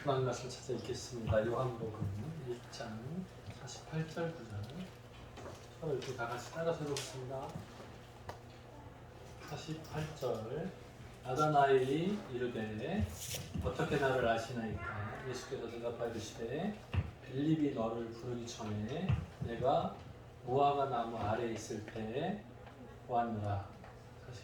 하나님 말씀 찾아 읽겠습니다. 요한복음 1장 48절 9절. 서로 이렇게 다 같이 따라서 읽겠습니다. 48절. 나다나엘이 이르되 어떻게 나를 아시나이까? 예수께서 대답하여 이르시되 빌립이 너를 부르기 전에 내가 무화과 나무 아래에 있을 때에 보았노라.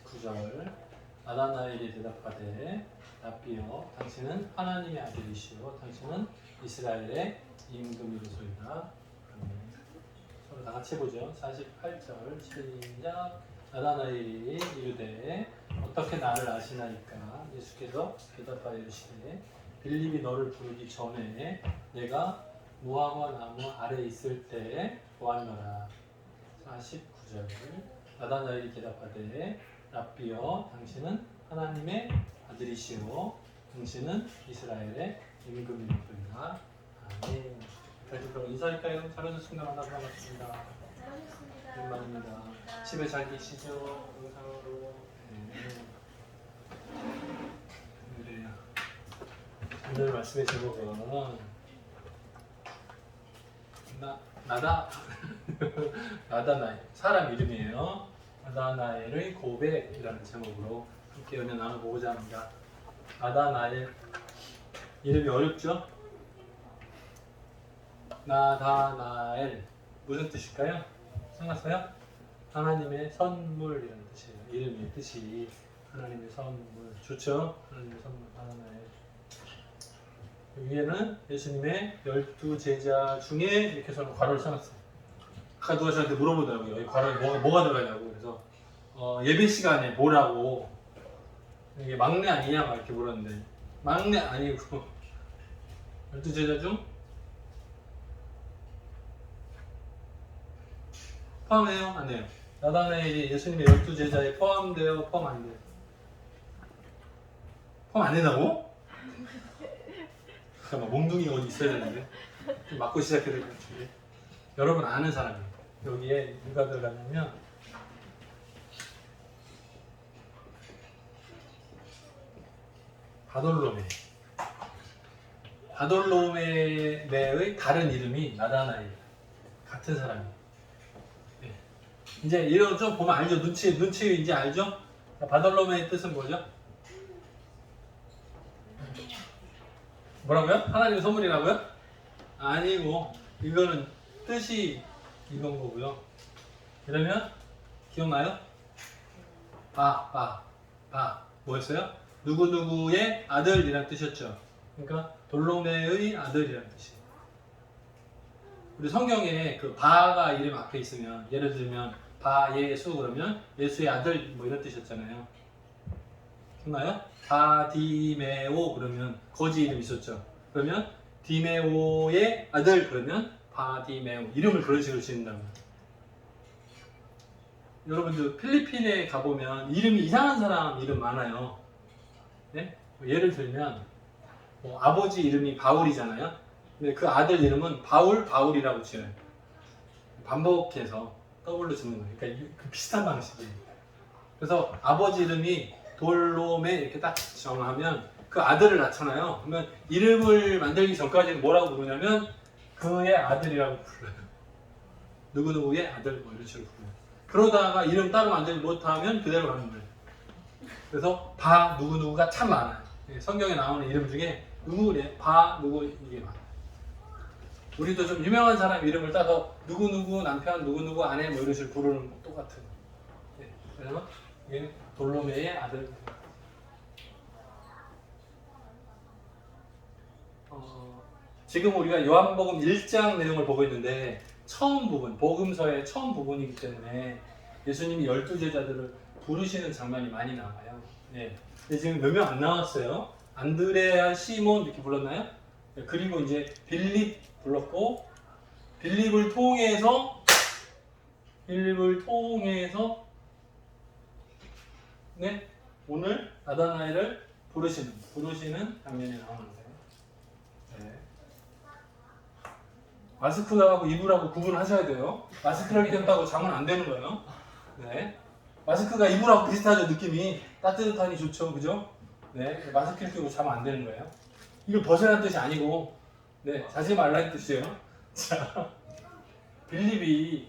49절. 나다나엘이 대답하되 라삐여 당신은 하나님의 아들이시오 당신은 이스라엘의 임금이로소이다. 서로 다 같이 보죠. 48절 시작. 나다나엘이 이르되 어떻게 나를 아시나이까? 예수께서 대답하여 이르시되 빌립이 너를 부르기 전에 내가 무화과 나무 아래에 있을 때에 보았노라. 49절. 나다나엘이 대답하되 라삐여 당신은 하나님의 아들이시오 당신은 이스라엘의 임금이로소이다. 아멘. 그럼 인사할까요? 잘하셨습니다. 만나서 반갑습니다. 오랜만입니다. 집에 잘 계시죠? 영상으로. 네. 오늘 말씀의 제목은 나다나엘 사람 이름이에요. 나다나엘의 고백이라는 제목으로 함께 은혜 나눠보고자 합니다. 나다나엘 이름이 어렵죠? 나다나엘 무슨 뜻일까요? 생각하세요? 하나님의 선물이라는 뜻이에요. 이름의 뜻이 하나님의 선물. 좋죠? 하나님의 선물 나다나엘. 위에는 예수님의 12제자 중에 이렇게 해서 괄호를 써놨어요. 아까 누가 저한테 물어보더라고요. 이 괄호에 뭐가 들어가냐고. 그래서 예배 시간에 뭐라고 이게 막내 아니냐 막 이렇게 물었는데 막내 아니고 12제자 중 포함해요? 안 해요? 나다나엘이 예수님의 12제자에 포함돼요? 포함 안 돼요? 포함 안 된다고? 잠깐만 몽둥이가 어디 있어야 되는데 좀 맞고 시작해야 될 것 같은데 여러분 아는 사람이에요. 여기에 누가 들어가냐면 바돌로메의 다른 이름이 나다나엘 같은 사람이에요. 네. 이제 이런 좀 보면 알죠? 눈치 이제 알죠? 바돌로메의 뜻은 뭐죠? 뭐라고요? 하나님의 선물이라고요? 아니고 이거는 뜻이 이건 거고요. 그러면 기억나요? 뭐였어요? 누구누구의 아들이라는 뜻이었죠. 그러니까 돌로메의 아들이라는 뜻이에요. 우리 성경에 그 바가 이름 앞에 있으면 예를 들면 바예수 그러면 예수의 아들 뭐 이런 뜻이었잖아요. 기억나요? 바디메오 그러면 거지 이름 있었죠. 그러면 디메오의 아들 그러면 바디메오 이름을 그런 식으로 지는다고요. 여러분들 필리핀에 가보면 이름이 이상한 사람 이름 많아요. 네? 예를 들면 아버지 이름이 바울이잖아요. 근데 그 아들 이름은 바울이라고 지어요. 반복해서 더블로 짓는 거예요. 그러니까 그 비슷한 방식이에요. 그래서 아버지 이름이 돌로메 이렇게 딱 정하면 그 아들을 낳잖아요. 그러면 이름을 만들기 전까지는 뭐라고 부르냐면 그의 아들이라고 불러요. 누구누구의 아들 뭐 이런 식으로 불러요. 그러다가 이름 따로 만들지 못하면 그대로 가는 거예요. 그래서 누구누구가 참 많아요. 성경에 나오는 이름 중에 누구 이게 많아요. 우리도 좀 유명한 사람 이름을 따서 누구누구 남편, 누구누구 아내 뭐 이런 식으로 부르는 거 똑같은 거예요. 그래서 이게 돌로메의 아들. 지금 우리가 요한복음 1장 내용을 보고 있는데 처음 부분, 복음서의 처음 부분이기 때문에 예수님이 12제자들을 부르시는 장면이 많이 나와요. 네. 근데 지금 몇 명 안 나왔어요. 안드레아, 시몬 이렇게 불렀나요? 네. 그리고 이제 빌립 불렀고 빌립을 통해서 네, 오늘 나다나엘을 부르시는 장면이 나오는 거예요. 네. 마스크하고 이불하고 구분하셔야 돼요. 마스크를 꼈다고 자면 안 되는 거예요. 네. 마스크가 이불하고 비슷하죠, 느낌이. 따뜻하니 좋죠, 그죠? 네. 마스크를 끼고 자면 안 되는 거예요. 이거 벗으라는 뜻이 아니고, 네, 자지 말라는 뜻이에요. 자, 빌립이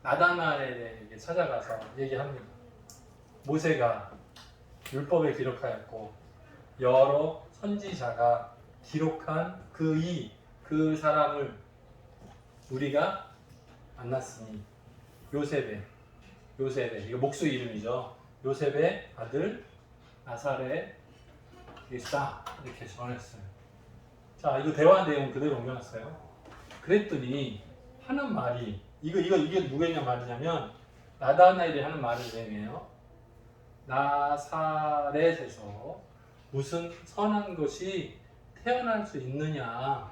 나다나엘에게 찾아가서 얘기합니다. 모세가 율법에 기록하였고 여러 선지자가 기록한 그 사람을 우리가 만났으니 요셉의 이거 목수 이름이죠. 요셉의 아들 나사렛 예수다 이렇게 전했어요. 자, 이거 대화 내용 그대로 옮겨놨어요. 그랬더니 하는 말이 이게 누구냐 말이냐면 나다나엘이 하는 말을 내네요. 나사렛에서 무슨 선한 것이 태어날 수 있느냐.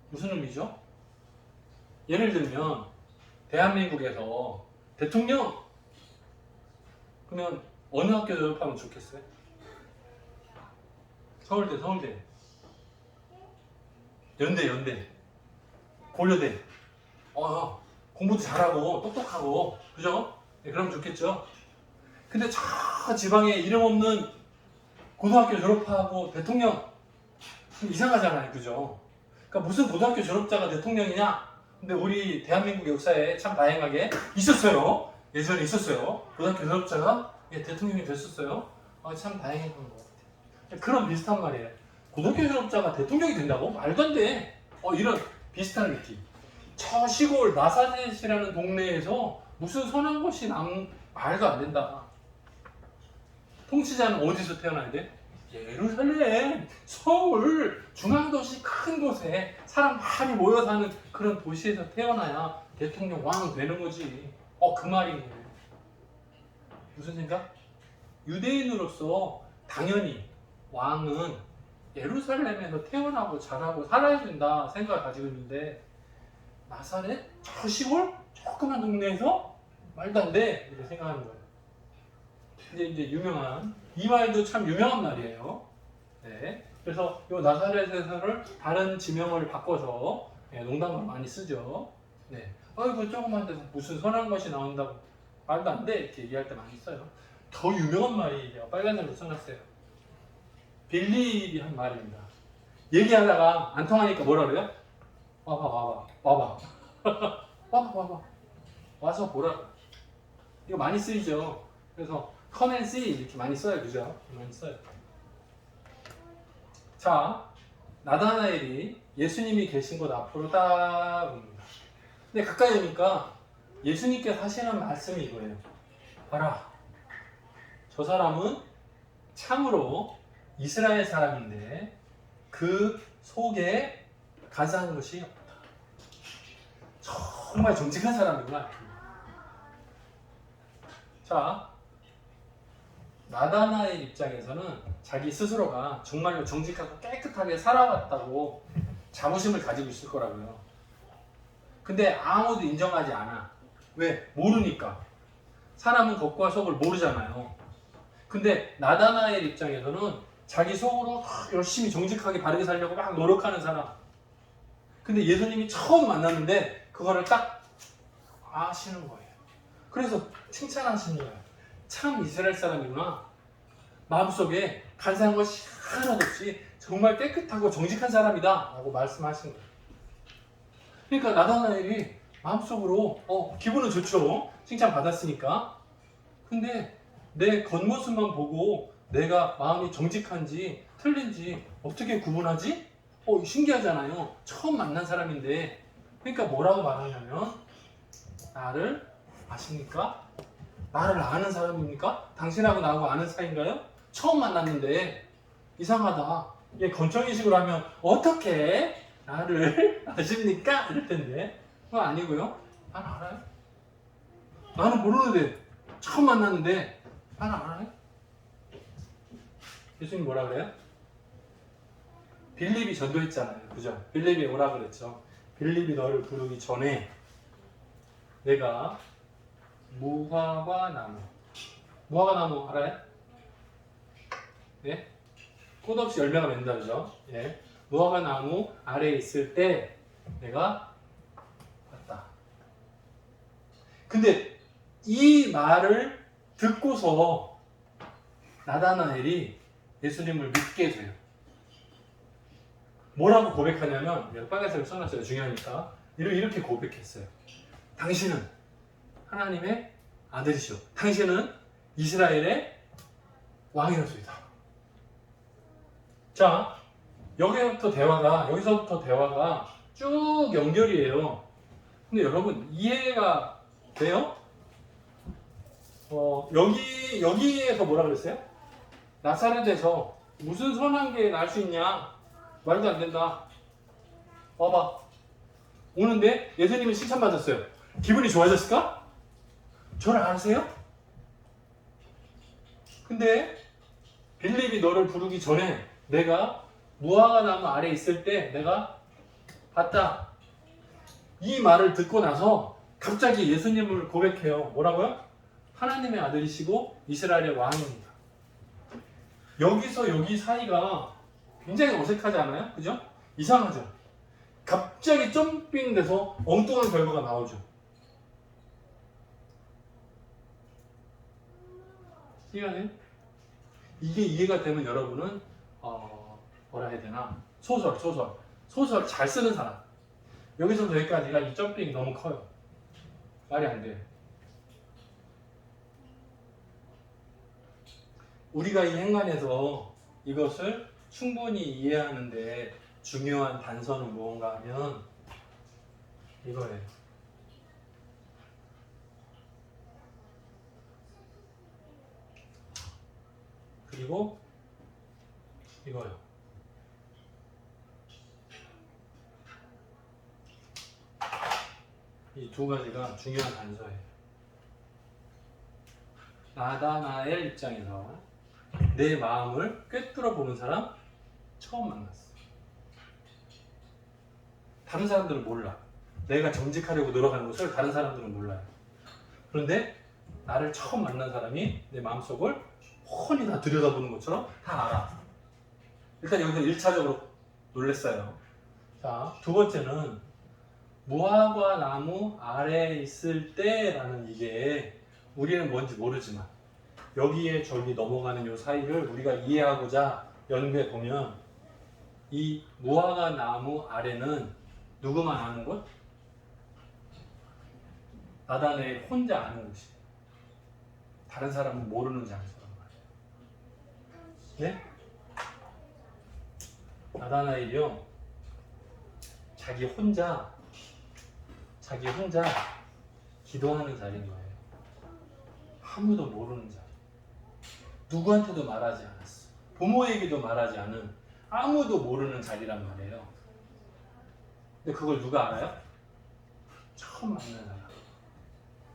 무슨 의미죠? 예를 들면 대한민국에서 대통령 그러면 어느 학교 졸업하면 좋겠어요? 서울대, 연대, 고려대. 공부도 잘하고 똑똑하고 그죠? 네, 그러면 좋겠죠. 근데 저 지방에 이름 없는 고등학교 졸업하고 대통령 이상하잖아요, 그죠? 그러니까 무슨 고등학교 졸업자가 대통령이냐? 근데 우리 대한민국 역사에 참 다양하게 있었어요. 예전에 있었어요. 고등학교 졸업자가 대통령이 됐었어요. 참 다행했던 것 같아요. 그런 비슷한 말이에요. 고등학교 졸업자가 대통령이 된다고? 말도 안 돼. 이런 비슷한 느낌. 저 시골 나사렛이라는 동네에서 무슨 선한 것이 말도 안 된다. 통치자는 어디서 태어나야 돼? 예루살렘, 서울, 중앙도시 큰 곳에 사람 많이 모여 사는 그런 도시에서 태어나야 대통령 왕 되는 거지. 그 말인 거예요. 무슨 생각? 유대인으로서 당연히 왕은 예루살렘에서 태어나고 자라고 살아야 된다 생각을 가지고 있는데 나사렛? 저 시골? 조그만 동네에서? 말도 안 돼. 이렇게 생각하는 거예요. 근데 이제 이 말도 참 유명한 말이에요. 네. 그래서 이 나사렛에서를 다른 지명을 바꿔서 농담을 많이 쓰죠. 네. 그 조그만 데서 무슨 선한 것이 나온다고 말도 안 돼. 이렇게 얘기할 때 많이 써요. 더 유명한 말이 빨간색으로 써놨어요. 빌립이 한 말입니다. 얘기하다가 안 통하니까 뭐라 그래요? 와봐. 와서 보라고. 이거 많이 쓰이죠. 그래서 come and see 이렇게 많이 써요, 그죠? 많이 써요. 자, 나다나엘이 예수님이 계신 곳 앞으로 딱 옵니다. 근데 가까이 오니까 예수님께서 하시는 말씀이 이거예요. 봐라, 저 사람은 참으로 이스라엘 사람인데 그 속에 가짜한 것이 없다. 정말 정직한 사람이구나. 자, 나다나엘 입장에서는 자기 스스로가 정말로 정직하고 깨끗하게 살아왔다고 자부심을 가지고 있을 거라고요. 근데 아무도 인정하지 않아. 왜? 모르니까. 사람은 겉과 속을 모르잖아요. 근데 나다나엘 입장에서는 자기 속으로 열심히 정직하게 바르게 살려고 막 노력하는 사람. 근데 예수님이 처음 만났는데 그거를 딱 아시는 거예요. 그래서 칭찬하시는 거예요. 참 이스라엘 사람이구나. 마음속에 간사한 것이 하나도 없이 정말 깨끗하고 정직한 사람이다 라고 말씀하신 거예요. 그러니까 나다나엘이 마음속으로 기분은 좋죠. 칭찬 받았으니까. 근데 내 겉모습만 보고 내가 마음이 정직한지 틀린지 어떻게 구분하지? 신기하잖아요. 처음 만난 사람인데. 그러니까 뭐라고 말하냐면 나를 아십니까? 나를 아는 사람입니까? 당신하고 나하고 아는 사이인가요? 처음 만났는데 이상하다. 얘 건청이식으로 하면 어떻게 나를 아십니까? 이럴 텐데 그거 아니고요. 난 알아요. 나는 모르는데 처음 만났는데 난 알아요. 예수님 뭐라 그래요? 빌립이 전도했잖아요. 그죠? 빌립이 오라 그랬죠. 빌립이 너를 부르기 전에 내가 무화과 나무 알아요? 예? 꽃 없이 열매가 맺는다 그죠? 예. 무화과 나무 아래에 있을 때 내가 봤다. 근데 이 말을 듣고서 나다나엘이 예수님을 믿게 돼요. 뭐라고 고백하냐면, 여기 빨간색을 써놨어요. 중요하니까. 이렇게 고백했어요. 당신은 하나님의 아들이시오. 당신은 이스라엘의 왕이었습니다. 자, 여기서부터 대화가 쭉 연결이에요. 근데 여러분, 이해가 돼요? 여기에서 뭐라 그랬어요? 나사렛에서 무슨 선한 게 날 수 있냐? 말도 안 된다. 와봐. 오는데 예수님이 칭찬받았어요. 기분이 좋아졌을까? 저를 아세요? 근데 빌립이 너를 부르기 전에 내가 무화과 나무 아래 있을 때 내가 봤다. 이 말을 듣고 나서 갑자기 예수님을 고백해요. 뭐라고요? 하나님의 아들이시고 이스라엘의 왕입니다. 여기서 여기 사이가 굉장히 어색하지 않아요? 그죠? 이상하죠? 갑자기 점핑 돼서 엉뚱한 결과가 나오죠. 이해가네요? 이게 이해가 되면 여러분은 뭐라 해야 되나? 소설 잘 쓰는 사람. 여기서부터 여기까지가 이 점핑이 너무 커요. 말이 안 돼요. 우리가 이 행간에서 이것을 충분히 이해하는데 중요한 단서는 무언가 하면 이거예요. 그리고 이거요. 이 두 가지가 중요한 단서예요. 나다나엘 입장에서 내 마음을 꿰뚫어 보는 사람 처음 만났어. 다른 사람들은 몰라. 내가 정직하려고 노력하는 것을 다른 사람들은 몰라요. 그런데 나를 처음 만난 사람이 내 마음속을 훤히 다 들여다보는 것처럼 다 알아. 일단 여기서 1차적으로 놀랬어요. 자, 두 번째는 무화과 나무 아래에 있을 때라는 이게 우리는 뭔지 모르지만 여기에 저기 넘어가는 이 사이를 우리가 이해하고자 연구해 보면 이 무화과 나무 아래는 누구만 아는 곳? 나다나엘 혼자 아는 곳이에요. 다른 사람은 모르는 장소란 말이에요. 네? 나다나엘이요. 자기 혼자 기도하는 자리인 거예요. 아무도 모르는 자리. 누구한테도 말하지 않았어. 부모에게도 말하지 않은 아무도 모르는 자리란 말이에요. 근데 그걸 누가 알아요? 처음 만난 사람.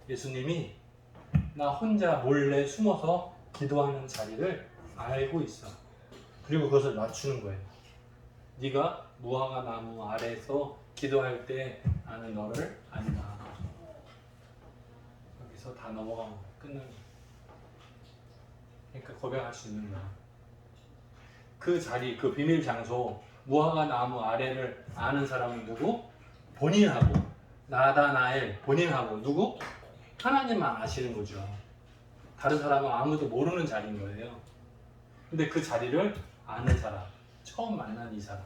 예수님이 나 혼자 몰래 숨어서 기도하는 자리를 알고 있어. 그리고 그것을 맞추는 거예요. 네가 무화과 나무 아래에서 기도할 때 나는 너를 안다. 여기서 다 넘어가면 끝나는 거예요. 그러니까 고백할 수 있는 거야. 그 자리, 그 비밀 장소, 무화과 나무 아래를 아는 사람은 누구? 본인하고 나다나엘 본인하고 누구? 하나님만 아시는 거죠. 다른 사람은 아무도 모르는 자리인 거예요. 근데 그 자리를 아는 사람, 처음 만난 이 사람,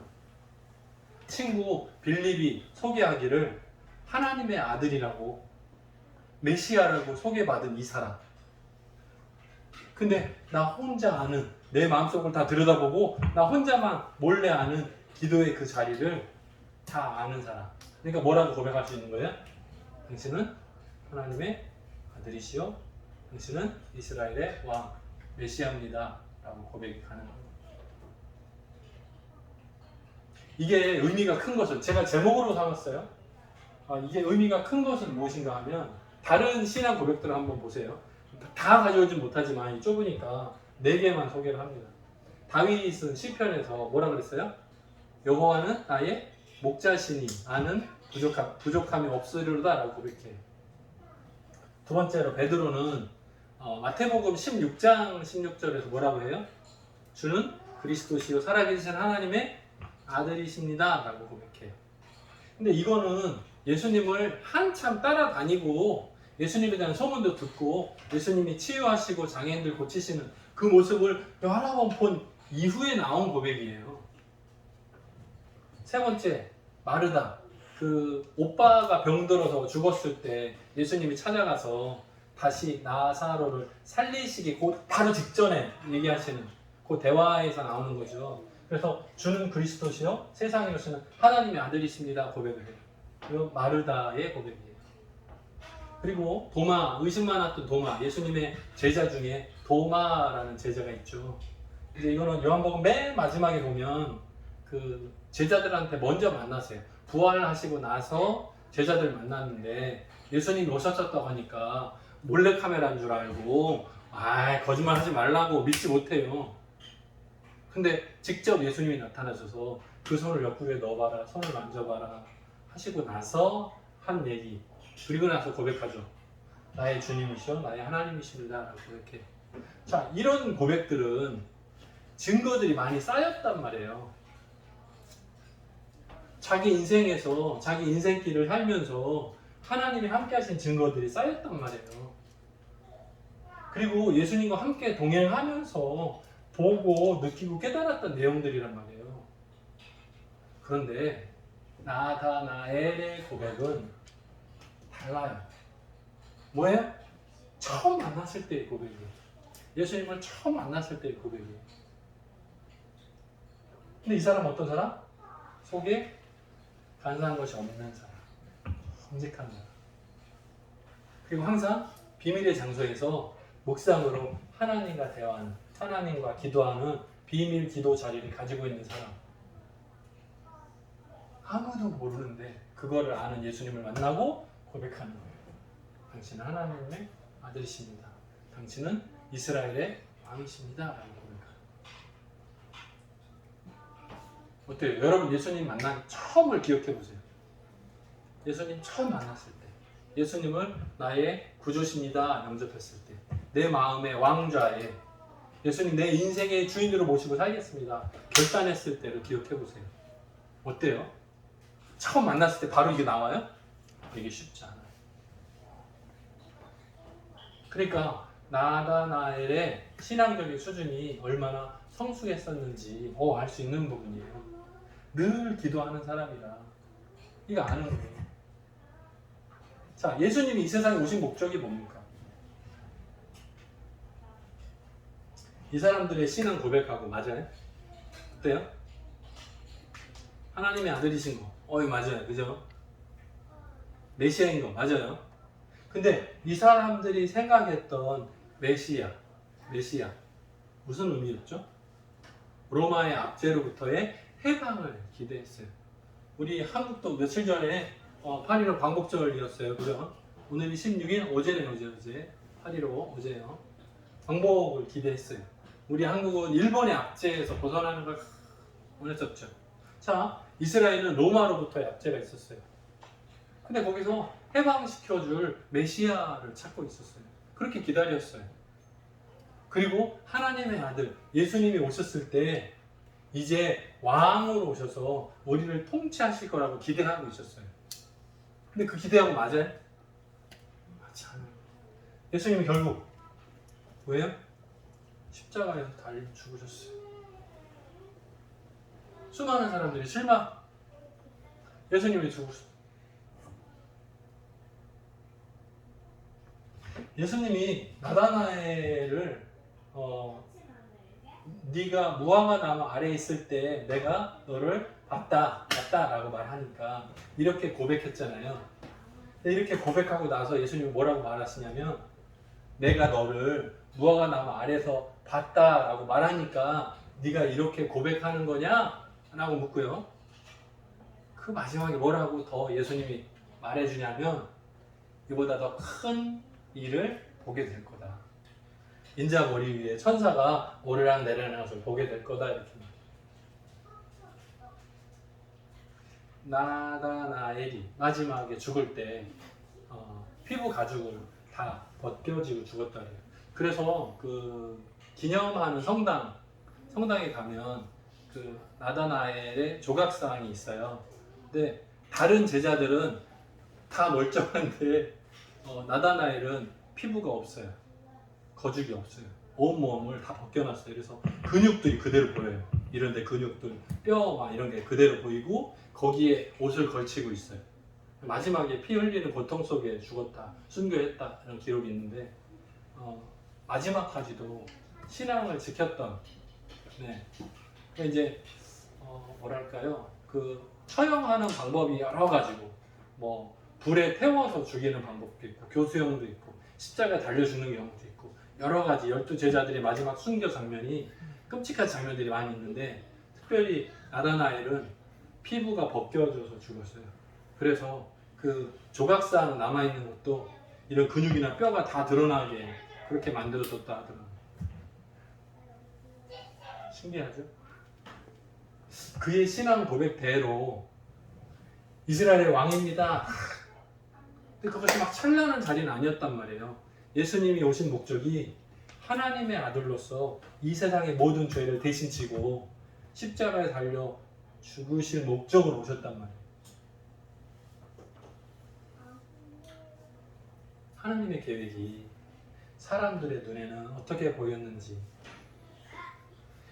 친구 빌립이 소개하기를 하나님의 아들이라고 메시아라고 소개받은 이 사람. 근데 나 혼자 아는, 내 마음속을 다 들여다보고 나 혼자만 몰래 아는 기도의 그 자리를 다 아는 사람. 그러니까 뭐라고 고백할 수 있는 거예요? 당신은 하나님의 아들이시요 당신은 이스라엘의 왕 메시아입니다 라고 고백이 가능합니다. 이게 의미가 큰 것은 제가 제목으로 삼았어요. 이게 의미가 큰 것은 무엇인가 하면 다른 신앙 고백들을 한번 보세요. 다 가져오진 못하지만 좁으니까 4개만 소개를 합니다. 다윗이 쓴 시편에서 뭐라 그랬어요? 여호와는 나의 목자시니 나는 부족함이 없으리로다 라고 고백해요. 두 번째로 베드로는 마태복음 16장 16절에서 뭐라고 해요? 주는 그리스도시요 살아계신 하나님의 아들이십니다 라고 고백해요. 근데 이거는 예수님을 한참 따라다니고 예수님에 대한 소문도 듣고 예수님이 치유하시고 장애인들 고치시는 그 모습을 여러 번 본 이후에 나온 고백이에요. 세 번째, 마르다. 그 오빠가 병들어서 죽었을 때 예수님이 찾아가서 다시 나사로를 살리시기 바로 직전에 얘기하시는 그 대화에서 나오는 거죠. 그래서 주는 그리스도시요 세상에 오시는 하나님의 아들이십니다 고백을 해요. 그 마르다의 고백이에요. 그리고 도마, 의심 많았던 도마, 예수님의 제자 중에 도마라는 제자가 있죠. 이제 이거는 요한복음 맨 마지막에 보면 그 제자들한테 먼저 만났어요. 부활하시고 나서 제자들 만났는데 예수님이 오셨었다고 하니까 몰래카메라인 줄 알고 거짓말 하지 말라고 믿지 못해요. 근데 직접 예수님이 나타나셔서 그 손을 옆구리에 넣어봐라, 손을 만져봐라 하시고 나서 한 얘기. 그리고 나서 고백하죠. 나의 주님이시여 나의 하나님이십니다 라고 고백해. 자, 이런 고백들은 증거들이 많이 쌓였단 말이에요. 자기 인생에서 자기 인생길을 살면서 하나님이 함께 하신 증거들이 쌓였단 말이에요. 그리고 예수님과 함께 동행하면서 보고 느끼고 깨달았던 내용들이란 말이에요. 그런데 나다나엘의 고백은 달라요. 뭐예요? 처음 만났을 때의 고백이에요. 예수님을 처음 만났을 때의 고백이에요. 근데 이 사람은 어떤 사람? 속에 간사한 것이 없는 사람, 정직한 사람. 그리고 항상 비밀의 장소에서 묵상으로 하나님과 대화하는, 하나님과 기도하는 비밀 기도 자리를 가지고 있는 사람. 아무도 모르는데 그거를 아는 예수님을 만나고 고백하는 거예요. 당신은 하나님의 아들이십니다. 당신은 이스라엘의 왕이십니다. 라고 고백하는 거예요. 어때요? 여러분 예수님 만난 처음을 기억해 보세요. 예수님 처음 만났을 때, 예수님을 나의 구주십니다 영접했을 때, 내 마음의 왕좌에 예수님 내 인생의 주인으로 모시고 살겠습니다 결단했을 때를 기억해 보세요. 어때요? 처음 만났을 때 바로 이게 나와요? 이게 쉽지 않아요. 그러니까 나다나엘의 신앙적인 수준이 얼마나 성숙했었는지 알 수 있는 부분이에요. 늘 기도하는 사람이라 이거 아는 거예요. 자, 예수님이 이 세상에 오신 목적이 뭡니까? 이 사람들의 신앙 고백하고 맞아요? 어때요? 하나님의 아들이신 거 맞아요. 그죠? 메시아인 거 맞아요. 근데 이 사람들이 생각했던 메시아 무슨 의미였죠? 로마의 압제로부터의 해방을 기대했어요. 우리 한국도 며칠 전에 8.15 광복절이었어요. 그죠? 오늘이 16일, 어제 8.15 어제요. 광복을 기대했어요. 우리 한국은 일본의 압제에서 벗어나는 걸 원했었죠. 자, 이스라엘은 로마로부터의 압제가 있었어요. 근데 거기서 해방시켜줄 메시아를 찾고 있었어요. 그렇게 기다렸어요. 그리고 하나님의 아들 예수님이 오셨을 때 이제 왕으로 오셔서 우리를 통치하실 거라고 기대하고 있었어요. 근데 그 기대하고 맞아요? 맞지 않아요. 예수님이 결국 왜요? 십자가에서 달려 죽으셨어요. 수많은 사람들이 실망. 예수님이 죽으셨어요. 예수님이 나다나엘을 네가 무화과 나무 아래에 있을 때 내가 너를 봤다 라고 말하니까 이렇게 고백했잖아요. 이렇게 고백하고 나서 예수님이 뭐라고 말하시냐면 내가 너를 무화과 나무 아래에서 봤다 라고 말하니까 네가 이렇게 고백하는 거냐? 라고 묻고요. 그 마지막에 뭐라고 더 예수님이 말해주냐면 이보다 더 큰 일을 보게 될 거다. 인자 머리 위에 천사가 오르락 내리락 것을 보게 될 거다. 이렇게. 나다나엘이 마지막에 죽을 때 피부 가죽을 다 벗겨지고 죽었다 그래요. 그래서 그 기념하는 성당에 가면 그 나다나엘의 조각상이 있어요. 근데 다른 제자들은 다 멀쩡한데 나다나엘은 피부가 없어요. 거죽이 없어요. 온몸을 다 벗겨놨어요. 그래서 근육들이 그대로 보여요. 이런데 근육들, 뼈 막 이런 게 그대로 보이고 거기에 옷을 걸치고 있어요. 마지막에 피 흘리는 고통 속에 죽었다, 순교했다 이런 기록이 있는데 마지막까지도 신앙을 지켰던 네. 그러니까 이제 뭐랄까요? 그 처형하는 방법이 여러 가지고 뭐 불에 태워서 죽이는 방법도 있고 교수형도 있고 십자가에 달려 죽는 경우도 있고 여러 가지 12제자들의 마지막 순교 장면이 끔찍한 장면들이 많이 있는데 특별히 나다나엘은 피부가 벗겨져서 죽었어요. 그래서 그 조각상 남아있는 것도 이런 근육이나 뼈가 다 드러나게 그렇게 만들어졌다 하더라고요. 신기하죠? 그의 신앙 고백대로 이스라엘의 왕입니다. 근데 그것이 막 찬란한 자리는 아니었단 말이에요. 예수님이 오신 목적이 하나님의 아들로서 이 세상의 모든 죄를 대신 지고 십자가에 달려 죽으실 목적으로 오셨단 말이에요. 하나님의 계획이 사람들의 눈에는 어떻게 보였는지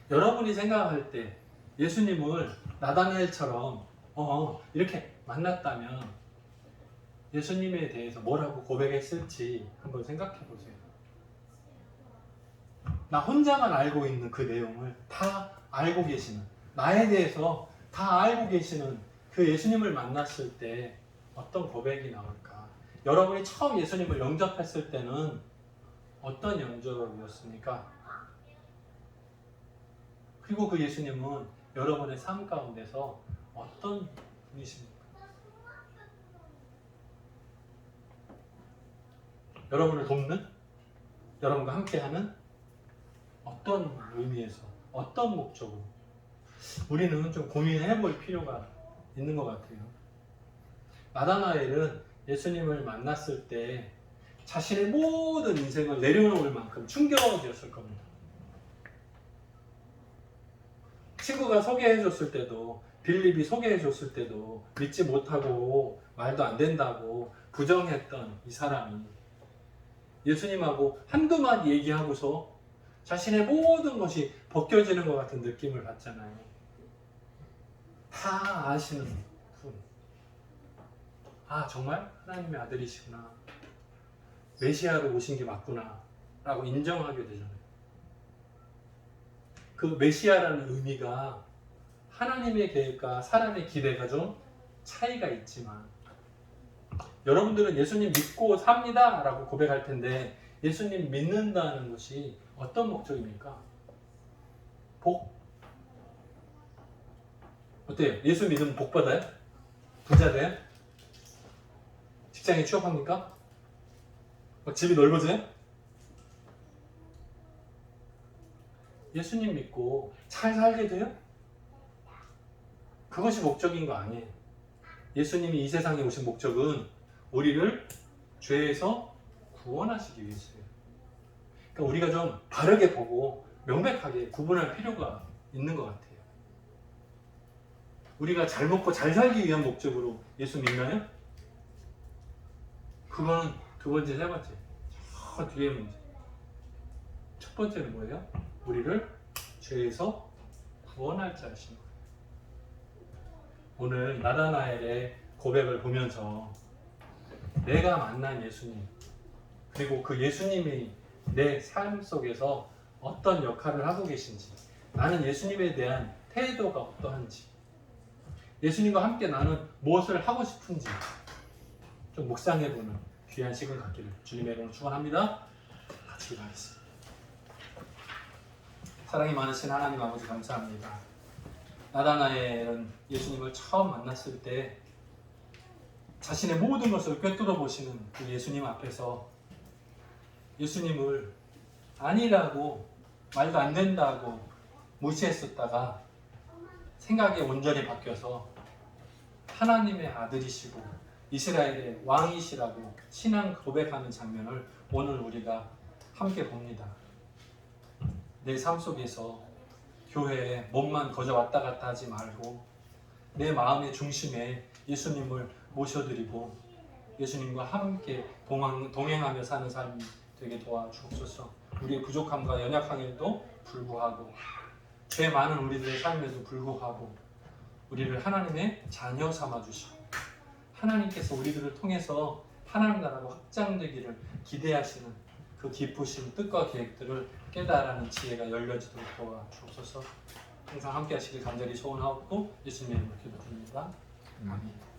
여러분이 생각할 때 예수님을 나다나엘처럼 이렇게 만났다면 예수님에 대해서 뭐라고 고백했을지 한번 생각해 보세요. 나 혼자만 알고 있는 그 내용을 다 알고 계시는, 나에 대해서 다 알고 계시는 그 예수님을 만났을 때 어떤 고백이 나올까? 여러분이 처음 예수님을 영접했을 때는 어떤 영접이었습니까? 그리고 그 예수님은 여러분의 삶 가운데서 어떤 분이십니까? 여러분을 돕는? 여러분과 함께하는? 어떤 의미에서? 어떤 목적으로? 우리는 좀 고민해 볼 필요가 있는 것 같아요. 나다나엘은 예수님을 만났을 때 자신의 모든 인생을 내려놓을 만큼 충격이었을 겁니다. 친구가 소개해줬을 때도, 빌립이 소개해줬을 때도 믿지 못하고 말도 안 된다고 부정했던 이 사람이 예수님하고 한두 마디 얘기하고서 자신의 모든 것이 벗겨지는 것 같은 느낌을 받잖아요. 다 아시는 분. 아, 정말 하나님의 아들이시구나. 메시아로 오신 게 맞구나. 라고 인정하게 되잖아요. 그 메시아라는 의미가 하나님의 계획과 사람의 기대가 좀 차이가 있지만 여러분들은 예수님 믿고 삽니다 라고 고백할 텐데 예수님 믿는다는 것이 어떤 목적입니까? 복? 어때요? 예수 믿으면 복 받아요? 부자 돼요? 직장에 취업합니까? 집이 넓어져요? 예수님 믿고 잘 살게 돼요? 그것이 목적인 거 아니에요. 예수님이 이 세상에 오신 목적은 우리를 죄에서 구원하시기 위해서예요. 그러니까 우리가 좀 바르게 보고 명백하게 구분할 필요가 있는 것 같아요. 우리가 잘 먹고 잘 살기 위한 목적으로 예수 믿나요? 그건 두 번째, 세 번째. 저 뒤에 문제. 첫 번째는 뭐예요? 우리를 죄에서 구원할 자이신 거예요. 오늘 나다나엘의 고백을 보면서 내가 만난 예수님 그리고 그 예수님이 내 삶 속에서 어떤 역할을 하고 계신지 나는 예수님에 대한 태도가 어떠한지 예수님과 함께 나는 무엇을 하고 싶은지 좀 묵상해보는 귀한 시간 갖기를 주님의 이름으로 축원합니다. 같이 기도하겠습니다. 사랑이 많으신 하나님 아버지 감사합니다. 나다나엘은 예수님을 처음 만났을 때 자신의 모든 것을 꿰뚫어 보시는 그 예수님 앞에서 예수님을 아니라고 말도 안 된다고 무시했었다가 생각이 온전히 바뀌어서 하나님의 아들이시고 이스라엘의 왕이시라고 신앙 고백하는 장면을 오늘 우리가 함께 봅니다. 내 삶 속에서 교회에 몸만 거저 왔다 갔다 하지 말고 내 마음의 중심에 예수님을 모셔드리고 예수님과 함께 동행하며 사는 삶이 되게 도와주옵소서. 우리의 부족함과 연약함에도 불구하고 죄 많은 우리들의 삶에도 불구하고 우리를 하나님의 자녀 삼아 주시고 하나님께서 우리들을 통해서 하나님 나라가 확장되기를 기대하시는 그 기쁘신 뜻과 계획들을 깨달아는 지혜가 열려지도록 도와주옵소서. 항상 함께 하시길 간절히 소원하옵고 예수님의 이름으로 기도드립니다. 아멘.